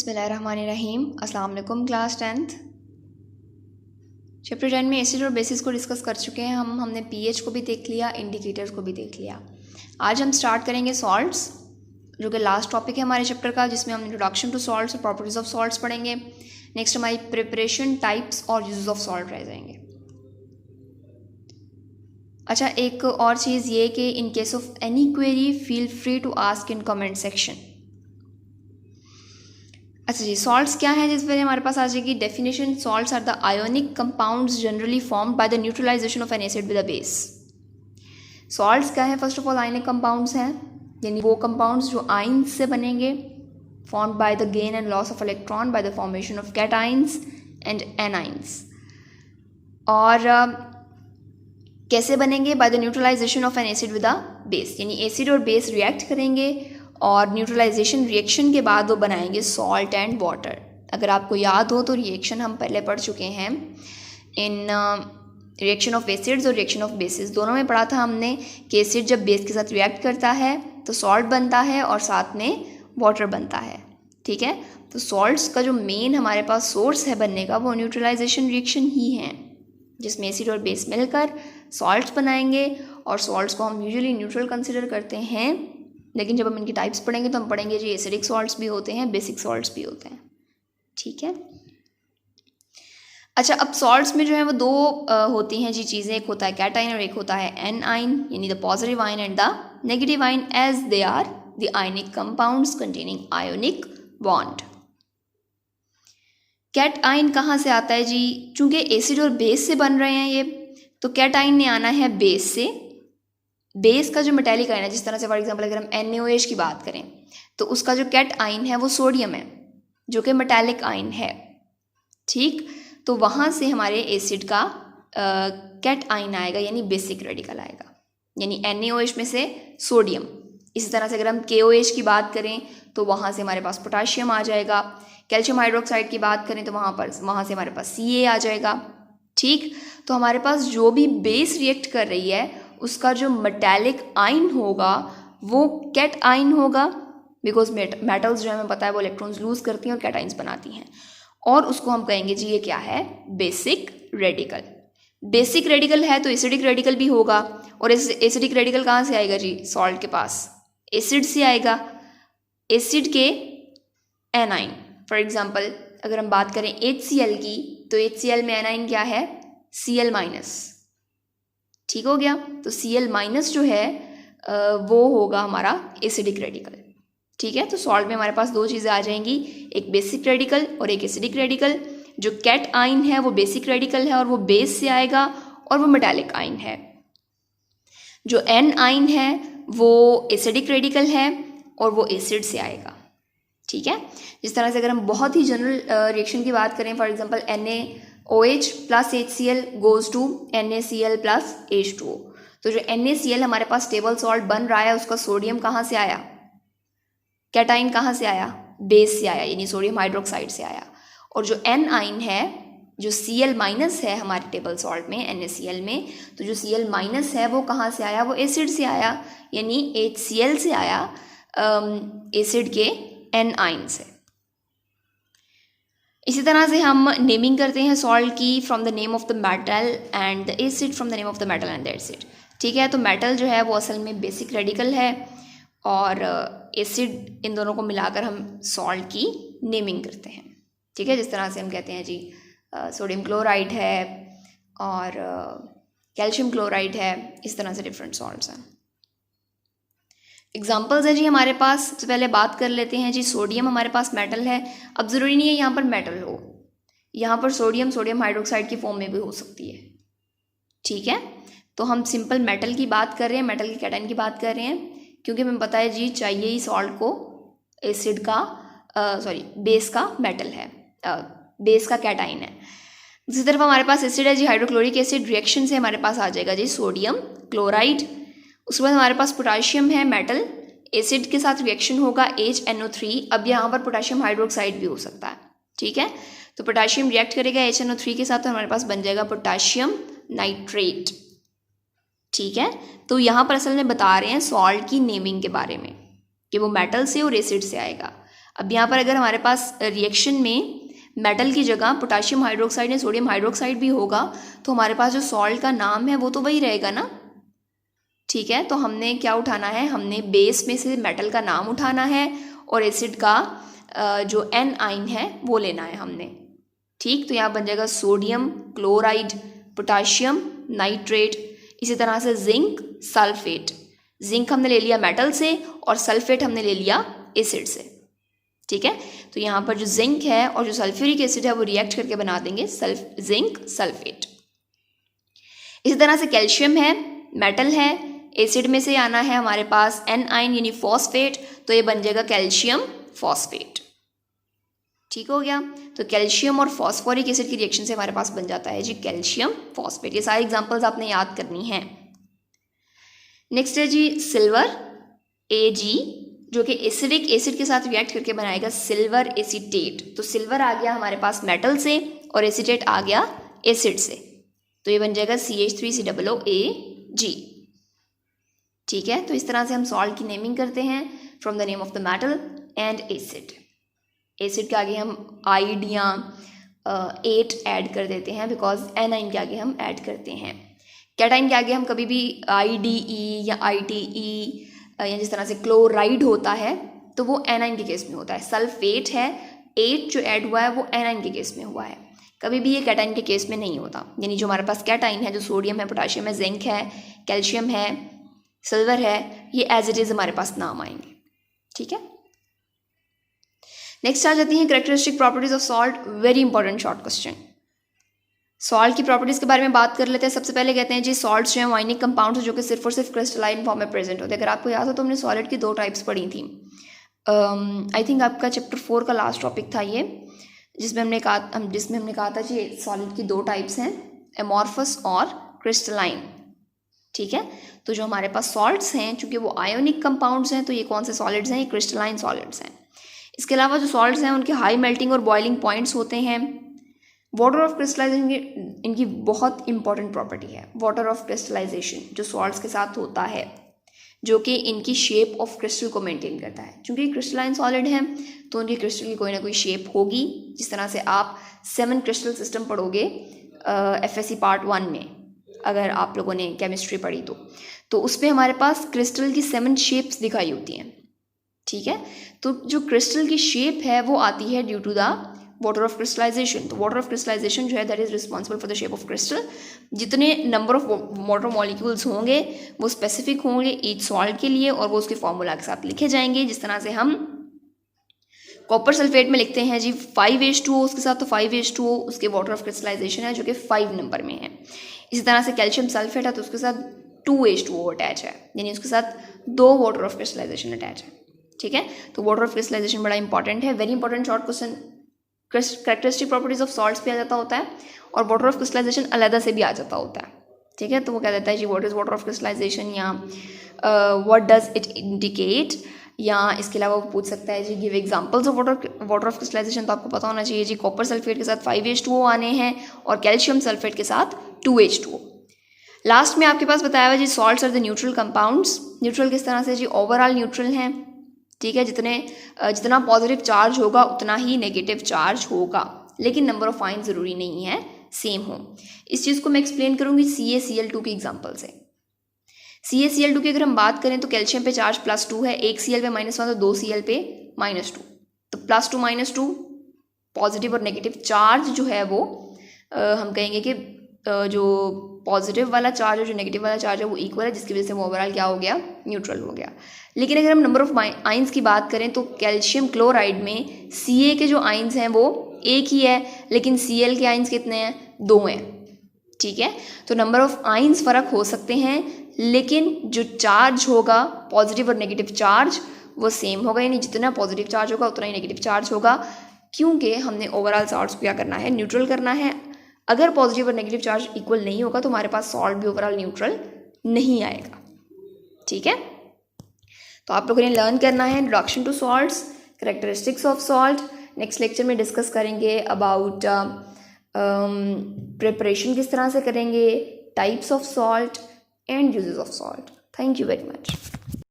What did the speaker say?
बिस्मिल्लाहिर्रहमानिर्रहीम। अस्सलाम वालेकुम क्लास 10th। चैप्टर 10 में एसिड और बेसिस को डिस्कस कर चुके हैं हमने पीएच को भी देख लिया, इंडिकेटर्स को भी देख लिया। आज हम स्टार्ट करेंगे सॉल्ट्स, जो कि लास्ट टॉपिक है हमारे चैप्टर का, जिसमें हम इंट्रोडक्शन टू सॉल्ट्स और प्रॉपर्टीज़ ऑफ सॉल्ट्स पढ़ेंगे। नेक्स्ट हमारी प्रिपरेशन, टाइप्स और यूजेस ऑफ सॉल्ट रह जाएंगे। अच्छा, एक और चीज़ ये कि in case of any query feel free to ask in comment section. अच्छा जी, सॉल्ट्स क्या है जिस पर हमारे पास आ जाएगी definition. Salts are the ionic compounds generally formed by the neutralisation of an acid with a base. Salts क्या है? First of all ionic compounds हैं, यानी वो कंपाउंड्स जो आयंस से बनेंगे, formed by the gain and loss of electron by the formation of cations and anions. और कैसे बनेंगे? By the neutralisation of an acid with a base, यानी एसिड और बेस रिएक्ट करेंगे और न्यूट्रलाइजेशन रिएक्शन के बाद वो बनाएंगे सॉल्ट एंड वाटर। अगर आपको याद हो तो रिएक्शन हम पहले पढ़ चुके हैं इन रिएक्शन ऑफ एसिड्स और रिएक्शन ऑफ बेसिस, दोनों में पढ़ा था हमने कि एसिड जब बेस के साथ रिएक्ट करता है तो सॉल्ट बनता है और साथ में वाटर बनता है। ठीक है, तो सॉल्ट्स का जो मेन हमारे पास सोर्स है बनने का वो न्यूट्रलाइजेशन रिएक्शन ही है, जिसमें एसिड और बेस मिलकर सॉल्ट्स बनाएंगे। और सॉल्ट्स को हम यूजुअली न्यूट्रल कंसिडर करते हैं, लेकिन जब हम इनकी टाइप्स पढ़ेंगे तो हम पढ़ेंगे जी एसिडिक सॉल्ट्स भी होते हैं, बेसिक सॉल्ट्स भी होते हैं। ठीक है। अच्छा, अब सॉल्ट्स में जो है वो दो होती हैं जी चीज़ें, एक होता है कैटाइन और एक होता है एनाइन, यानी the positive ion and the negative ion, as they are the ionic compounds containing ionic bond. Cation कहाँ से आता है जी? चूंकि एसिड और बेस से बन रहे हैं ये, तो कैटाइन ने आना है बेस से। बेस का जो मेटेलिक आयन है, जिस तरह से फॉर एग्जांपल अगर हम NaOH की बात करें तो उसका जो कैट आयन है वो सोडियम है, जो कि मेटेलिक आयन है। ठीक, तो वहाँ से हमारे एसिड का कैट आयन आएगा, यानी बेसिक रेडिकल आएगा, यानी NaOH में से सोडियम। इसी तरह से अगर हम KOH की बात करें तो वहाँ से हमारे पास पोटाशियम आ जाएगा। कैल्शियम हाइड्रोक्साइड की बात करें तो वहाँ से हमारे पास Ca आ जाएगा। ठीक, तो हमारे पास जो भी बेस रिएक्ट कर रही है उसका जो मेटेलिक आयन होगा वो कैट आयन होगा, बिकॉज मेटल्स जो हमें पता है वो इलेक्ट्रॉन्स लूज करती हैं और कैटाइंस बनाती हैं, और उसको हम कहेंगे जी ये क्या है? Basic radical. बेसिक रेडिकल है तो एसिडिक रेडिकल भी होगा, और एसिडिक रेडिकल कहाँ से आएगा जी? सॉल्ट के पास एसिड से आएगा, एसिड के एनाइन। फॉर एग्जाम्पल अगर हम बात करें HCl की, तो HCl में एनाइन क्या है? Cl-। ठीक हो गया, तो Cl- जो है वो होगा हमारा एसिडिक रेडिकल। ठीक है, तो सॉल्ट में हमारे पास दो चीज़ें आ जाएंगी, एक बेसिक रेडिकल और एक एसिडिक रेडिकल। जो कैट आयन है वो बेसिक रेडिकल है और वो बेस से आएगा और वो मेटालिक आयन है। जो एन आयन है वो एसिडिक रेडिकल है और वो एसिड से आएगा। ठीक है, जिस तरह से अगर हम बहुत ही जनरल रिएक्शन की बात करें, for example NaOH plus HCl goes to NaCl plus H2O, तो जो NaCl हमारे पास स्टेबल सॉल्ट बन रहा है उसका सोडियम कहाँ से आया? कैटाइन कहाँ से आया? बेस से आया, यानी सोडियम हाइड्रोक्साइड से आया। और जो एन आयन है, जो Cl- है हमारे टेबल सॉल्ट में NaCl में, तो जो Cl- है वो कहाँ से आया? वो एसिड से आया, यानी HCl से आया, एसिड के एन आयन से। इसी तरह से हम नेमिंग करते हैं सॉल्ट की, from the name of the metal and the acid from the name of the metal and the acid. ठीक है, तो मेटल जो है वो असल में बेसिक रेडिकल है और एसिड, इन दोनों को मिलाकर हम सॉल्ट की नेमिंग करते हैं। ठीक है, जिस तरह से हम कहते हैं जी सोडियम क्लोराइड है और कैल्शियम क्लोराइड है, इस तरह से डिफरेंट सॉल्ट्स हैं। एग्जाम्पल्स है जी हमारे पास। सबसे पहले बात कर लेते हैं जी, सोडियम हमारे पास मेटल है। अब ज़रूरी नहीं है यहाँ पर मेटल हो, यहाँ पर सोडियम हाइड्रोक्साइड की फॉर्म में भी हो सकती है। ठीक है, तो हम सिंपल मेटल की बात कर रहे हैं, मेटल के कैटाइन की बात कर रहे हैं, क्योंकि हमें पता है जी चाहिए ही सॉल्ट को एसिड का बेस का मेटल है, बेस का कैटाइन है। दूसरी तरफ हमारे पास एसिड है जी, हाइड्रोक्लोरिक एसिड, रिएक्शन से हमारे पास आ जाएगा जी सोडियम क्लोराइड। उसके बाद हमारे पास पोटाशियम है मेटल, एसिड के साथ रिएक्शन होगा HNO3। अब यहाँ पर पोटाशियम हाइड्रोक्साइड भी हो सकता है। ठीक है, तो पोटाशियम रिएक्ट करेगा HNO3 के साथ, तो हमारे पास बन जाएगा पोटाशियम नाइट्रेट। ठीक है, तो यहाँ पर असल में बता रहे हैं सॉल्ट की नेमिंग के बारे में कि वो मेटल से और एसिड से आएगा। अब यहाँ पर अगर हमारे पास रिएक्शन में मेटल की जगह पोटाशियम हाइड्रोक्साइड या सोडियम हाइड्रोक्साइड भी होगा तो हमारे पास जो सॉल्ट का नाम है वो तो वही रहेगा ना, ठीक है। तो हमने क्या उठाना है, हमने बेस में से मेटल का नाम उठाना है और एसिड का जो एन आइन है वो लेना है हमने, ठीक। तो यहाँ बन जाएगा सोडियम क्लोराइड, पोटाशियम नाइट्रेट, इसी तरह से जिंक सल्फेट। जिंक हमने ले लिया मेटल से और सल्फेट हमने ले लिया एसिड से, ठीक है। तो यहाँ पर जो जिंक है और जो सल्फ्यूरिक एसिड है वो रिएक्ट करके बना देंगे जिंक सल्फेट। इसी तरह से कैल्शियम है, मेटल है, एसिड में से आना है हमारे पास एन आइन यानी फॉस्फेट, तो ये बन जाएगा कैल्शियम फॉस्फेट, ठीक हो गया। तो कैल्शियम और फॉस्फोरिक एसिड की रिएक्शन से हमारे पास बन जाता है जी कैल्शियम फॉस्फेट। ये सारे एग्जांपल्स आपने याद करनी है। नेक्स्ट है जी सिल्वर Ag, जो कि एसिडिक एसिड के साथ रिएक्ट करके बनाएगा सिल्वर एसीटेट। तो सिल्वर आ गया हमारे पास मेटल से और एसीटेट आ गया एसिड से, तो ये बन जाएगा CH3COOAg, ठीक है। तो इस तरह से हम सॉल्ट की नेमिंग करते हैं from the name of the metal and acid. Acid के आगे हम आइड या 8 ऐड कर देते हैं बिकॉज एनाइन के आगे हम ऐड करते हैं। कैटाइन के आगे हम कभी भी IDE या ITE या जिस तरह से क्लोराइड होता है तो वो एनाइन के केस में होता है। सल्फेट है, 8 जो ऐड हुआ है वो एनाइन के केस में हुआ है, कभी भी ये कैटाइन के केस में नहीं होता। यानी जो हमारे पास कैटाइन है, जो सोडियम है, पोटाशियम है, जिंक है, कैल्शियम है, सिल्वर है, ये एज इट इज़ हमारे पास नाम आएंगे, ठीक है। नेक्स्ट आ जाती हैं characteristic properties of salt. Very important short question. Salt की प्रॉपर्टीज के बारे में बात कर लेते हैं। सबसे पहले कहते हैं जी सॉल्ट्स जो है आयनिक कंपाउंड्स जो कि सिर्फ और सिर्फ क्रिस्टलाइन फॉर्म में प्रेजेंट होते हैं। अगर आपको याद हो तो हमने सॉलिड की 2 टाइप्स पढ़ी थी। आई थिंक आपका चैप्टर 4 का लास्ट टॉपिक था ये, जिसमें हमने कहा था जी सॉलिड की 2 टाइप्स हैं, एमॉर्फस और क्रिस्टलाइन, ठीक है। तो जो हमारे पास सॉल्ट्स हैं चूँकि वो आयोनिक कंपाउंड्स हैं तो ये कौन से सॉलिड्स हैं, ये क्रिस्टलाइन सॉलिड्स हैं। इसके अलावा जो सॉल्ट्स हैं उनके हाई मेल्टिंग और बॉइलिंग पॉइंट्स होते हैं। वाटर ऑफ क्रिस्टलाइजेशन इनकी बहुत इंपॉर्टेंट प्रॉपर्टी है। वाटर ऑफ क्रिस्टलाइजेशन जो सॉल्ट्स के साथ होता है, जो कि इनकी शेप ऑफ क्रिस्टल को मेंटेन करता है। चूँकि क्रिस्टलाइन सॉलिड हैं तो उनकी क्रिस्टल की कोई ना कोई शेप होगी। जिस तरह से आप 7 क्रिस्टल सिस्टम पढ़ोगे FSC पार्ट 1 में, अगर आप लोगों ने केमिस्ट्री पढ़ी तो उस पर हमारे पास क्रिस्टल की 7 शेप्स दिखाई होती हैं, ठीक है। तो जो क्रिस्टल की शेप है वो आती है due to the water of crystallization. तो वाटर ऑफ क्रिस्टलाइजेशन जो है that is responsible for the shape of crystal. जितने नंबर ऑफ वाटर मॉलिक्यूल्स होंगे वो स्पेसिफिक होंगे ईच सॉल्ट के लिए और वो उसके फॉर्मूला के साथ लिखे जाएंगे। जिस तरह से हम कॉपर सल्फेट में लिखते हैं जी 5H2O उसके साथ, तो 5H2O उसके वाटर ऑफ क्रिस्टलाइजेशन है जो कि 5 नंबर में है। इसी तरह से कैल्शियम सल्फेट है तो उसके साथ 2H2O अटैच है, यानी उसके साथ 2 वाटर ऑफ क्रिस्टलाइजेशन अटैच है, ठीक है। तो वाटर ऑफ क्रिस्टलाइजेशन बड़ा इंपॉर्टेंट है। Very important short question. Characteristic properties of salts भी आ जाता होता है और वाटर ऑफ क्रिस्टलाइजेशन अलग से भी आ जाता होता है, ठीक है। तो वो कह देता है जी what is water of crystallization या व्हाट डज इट इंडिकेट, या इसके अलावा वो पूछ सकता है जी give examples of water of crystallization. तो आपको पता होना चाहिए जी कॉपर सल्फेट के साथ 5H2O आने हैं और कैल्शियम सल्फेट के साथ 2H2O। लास्ट में आपके पास बताया हुआ जी salts are the neutral compounds. Neutral किस तरह से जी ओवरऑल न्यूट्रल हैं, ठीक है। जितना पॉजिटिव चार्ज होगा उतना ही नेगेटिव चार्ज होगा, लेकिन नंबर ऑफ आयन ज़रूरी नहीं है सेम हो। इस चीज़ को मैं एक्सप्लेन करूँगी CaCl2 की एग्जांपल से। CaCl2 की अगर हम बात करें तो कैल्शियम पे चार्ज +2 है, एक Cl पे -1 तो 2 Cl पे -2, तो +2 -2 पॉजिटिव और नेगेटिव चार्ज जो है वो हम कहेंगे कि जो पॉजिटिव वाला चार्ज और जो नेगेटिव वाला चार्ज है वो इक्वल है, जिसकी वजह से वो ओवरऑल क्या हो गया, न्यूट्रल हो गया। लेकिन अगर हम नंबर ऑफ आइंस की बात करें तो कैल्शियम क्लोराइड में Ca के जो आइंस हैं वो एक ही है, लेकिन Cl के आइंस कितने हैं, 2 हैं, ठीक है। तो नंबर ऑफ आइंस फ़र्क हो सकते हैं लेकिन जो चार्ज होगा पॉजिटिव और नेगेटिव चार्ज वो सेम होगा, यानी जितना पॉजिटिव चार्ज होगा उतना ही नेगेटिव चार्ज होगा, क्योंकि हमने ओवरऑल सॉल्ट्स को क्या करना है, न्यूट्रल करना है। अगर पॉजिटिव और नेगेटिव चार्ज इक्वल नहीं होगा तो हमारे पास सॉल्ट भी ओवरऑल न्यूट्रल नहीं आएगा, ठीक है। तो आप लोगों ने लर्न करना है introduction to salts, characteristics of salt. Next lecture में डिस्कस करेंगे अबाउट प्रिपरेशन किस तरह से करेंगे, types of salt and uses of salt. Thank you very much.